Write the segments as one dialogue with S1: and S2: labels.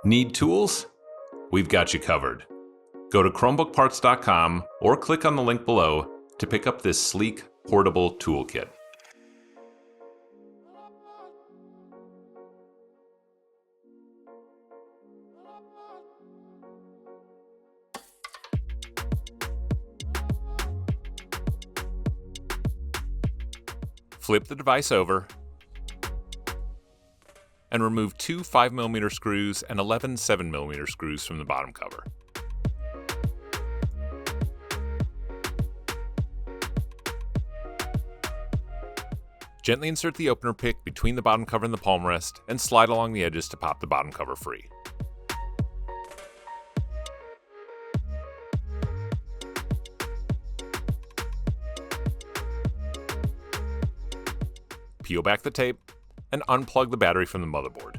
S1: Need tools? We've got you covered. Go to ChromebookParts.com or click on the link below to pick up this sleek, portable toolkit. Flip the device over and remove two 5mm screws and 11 7mm screws from the bottom cover. Gently insert the opener pick between the bottom cover and the palm rest and slide along the edges to pop the bottom cover free. Peel back the tape and unplug the battery from the motherboard.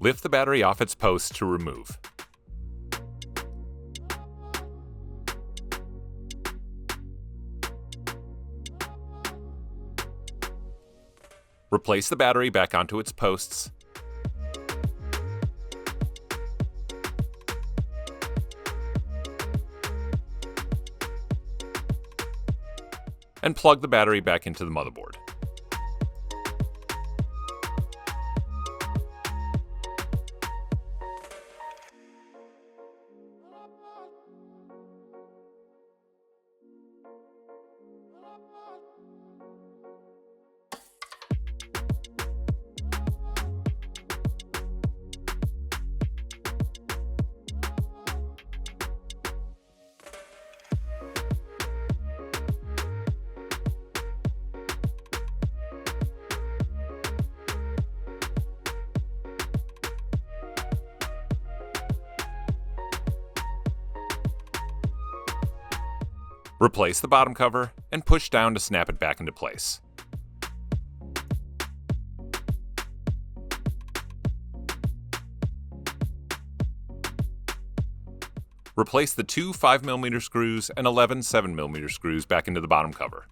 S1: Lift the battery off its post to remove. Replace the battery back onto its posts. And plug the battery back into the motherboard. Replace the bottom cover and push down to snap it back into place. Replace the two 5mm screws and 11 7mm screws back into the bottom cover.